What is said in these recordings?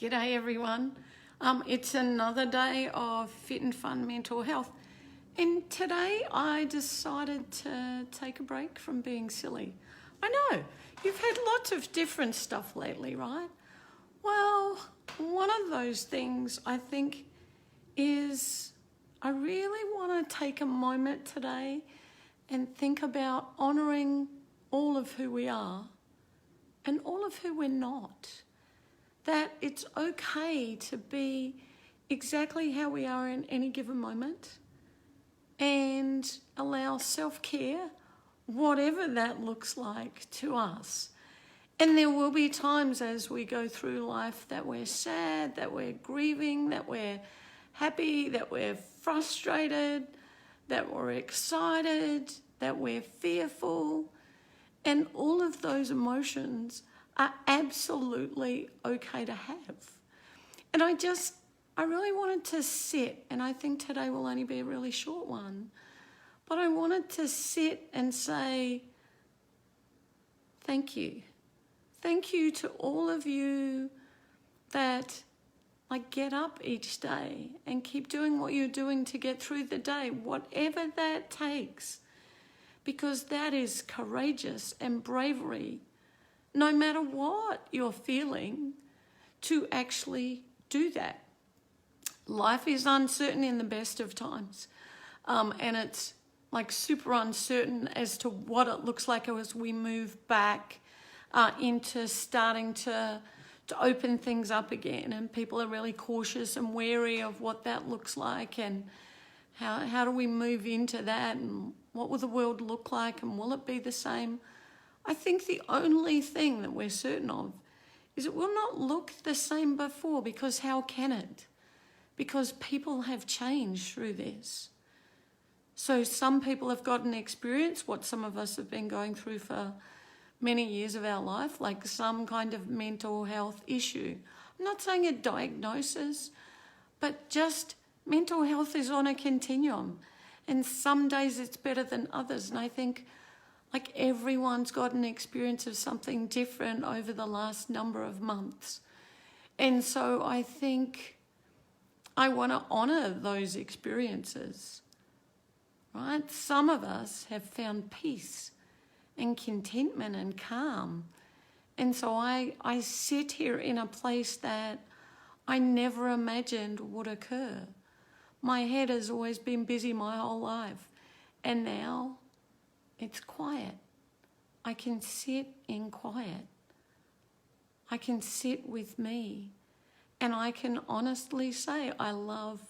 G'day everyone. It's another day of fit and fun mental health. And today I decided to take a break from being silly. I know, you've had lots of different stuff lately, right? Well, one of those things I think is I really want to take a moment today and think about honouring all of who we are and all of who we're not. That it's okay to be exactly how we are in any given moment and allow self-care, whatever that looks like to us. And there will be times as we go through life that we're sad, that we're grieving, that we're happy, that we're frustrated, that we're excited, that we're fearful. And all of those emotions are absolutely okay to have. And I really wanted to sit, and I think today will only be a really short one, but I wanted to sit and say, thank you. Thank you to all of you that get up each day and keep doing what you're doing to get through the day, whatever that takes, because that is courageous and bravery, no matter what you're feeling, to actually do that. Life is uncertain in the best of times. And it's super uncertain as to what it looks like as we move back into starting to open things up again. And people are really cautious and wary of what that looks like and how do we move into that and what will the world look like and will it be the same? I think the only thing that we're certain of is it will not look the same before, because how can it? Because people have changed through this. So some people have gotten experience what some of us have been going through for many years of our life, like some kind of mental health issue. I'm not saying a diagnosis, but just mental health is on a continuum. And some days it's better than others. And I think everyone's got an experience of something different over the last number of months. And so I think I want to honour those experiences, right? Some of us have found peace and contentment and calm. And so I sit here in a place that I never imagined would occur. My head has always been busy my whole life. And now it's quiet. I can sit in quiet. I can sit with me. And I can honestly say I love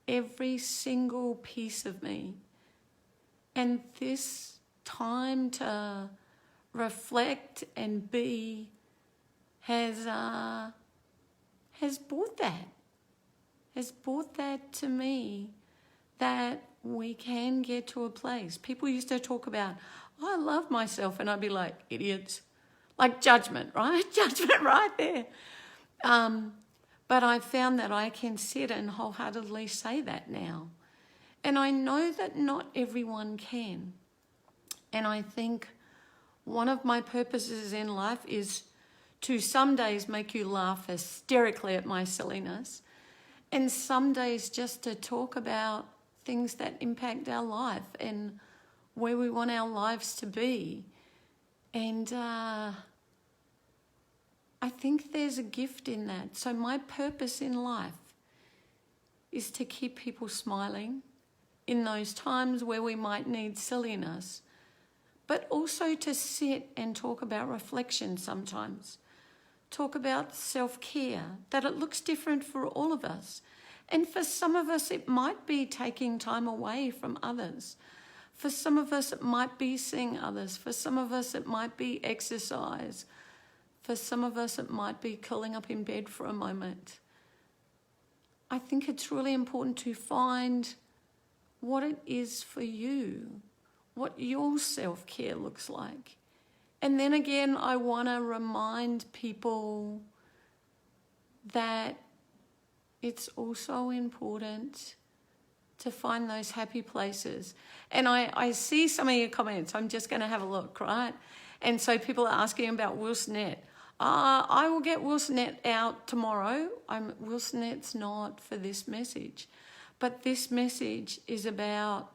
every single piece of me. And this time to reflect and be has brought that to me, that we can get to a place. People used to talk about, I love myself, and I'd be like, idiots. Judgment, right? Judgment right there. But I found that I can sit and wholeheartedly say that now. And I know that not everyone can. And I think one of my purposes in life is to some days make you laugh hysterically at my silliness, and some days just to talk about things that impact our life and where we want our lives to be. And I think there's a gift in that. So my purpose in life is to keep people smiling in those times where we might need silliness, but also to sit and talk about reflection sometimes. Talk about self-care, that it looks different for all of us. And for some of us, it might be taking time away from others. For some of us, it might be seeing others. For some of us, it might be exercise. For some of us, it might be curling up in bed for a moment. I think it's really important to find what it is for you, what your self-care looks like. And then again, I want to remind people that it's also important to find those happy places. And I see some of your comments. I'm just going to have a look, right? And so people are asking about Will Smith. I will get Wilsonette out tomorrow. Wilsonette's not for this message. But this message is about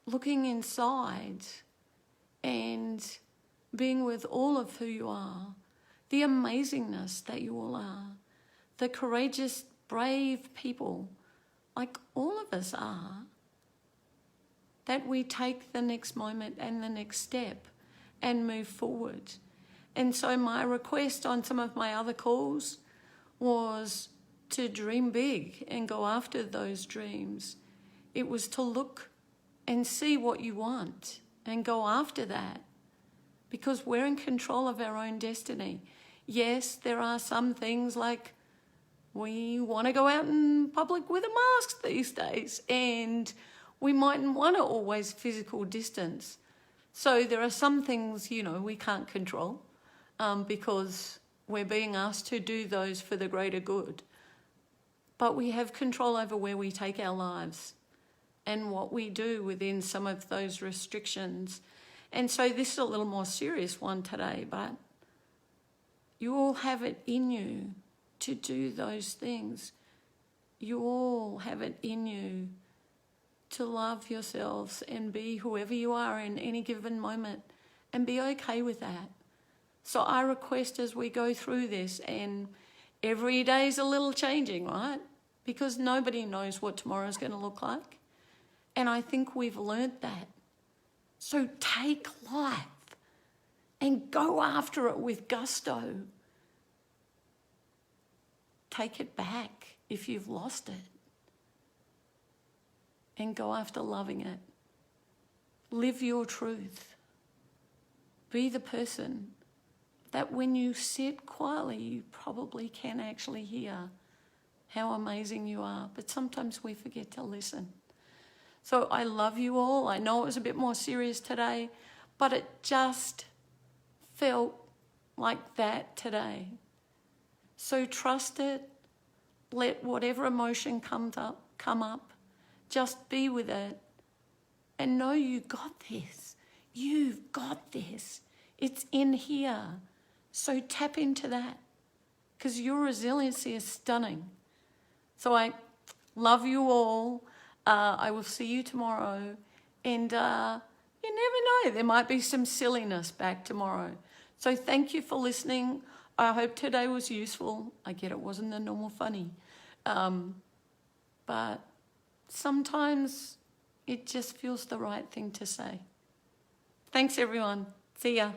looking inside and being with all of who you are, the amazingness that you all are, the courageous, brave people, like all of us are, that we take the next moment and the next step and move forward. And so my request on some of my other calls was to dream big and go after those dreams. It was to look and see what you want and go after that, because we're in control of our own destiny. Yes, there are some things like we want to go out in public with a mask these days, and we mightn't want to always physical distance. So there are some things, we can't control because we're being asked to do those for the greater good. But we have control over where we take our lives and what we do within some of those restrictions. And so this is a little more serious one today, but you all have it in you to do those things. You all have it in you to love yourselves and be whoever you are in any given moment and be okay with that. So I request as we go through this, and every day is a little changing, right? Because nobody knows what tomorrow's going to look like. And I think we've learnt that. So take life and go after it with gusto. Take it back if you've lost it. And go after loving it. Live your truth. Be the person that when you sit quietly, you probably can actually hear how amazing you are. But sometimes we forget to listen. So I love you all. I know it was a bit more serious today, but it just felt like that today. So trust it. Let whatever emotion come up. Just be with it. And know you got this. You've got this. It's in here. So tap into that, because your resiliency is stunning. So I love you all. I will see you tomorrow. And you never know, there might be some silliness back tomorrow. So thank you for listening. I hope today was useful. I get it wasn't the normal funny. But sometimes it just feels the right thing to say. Thanks, everyone. See ya.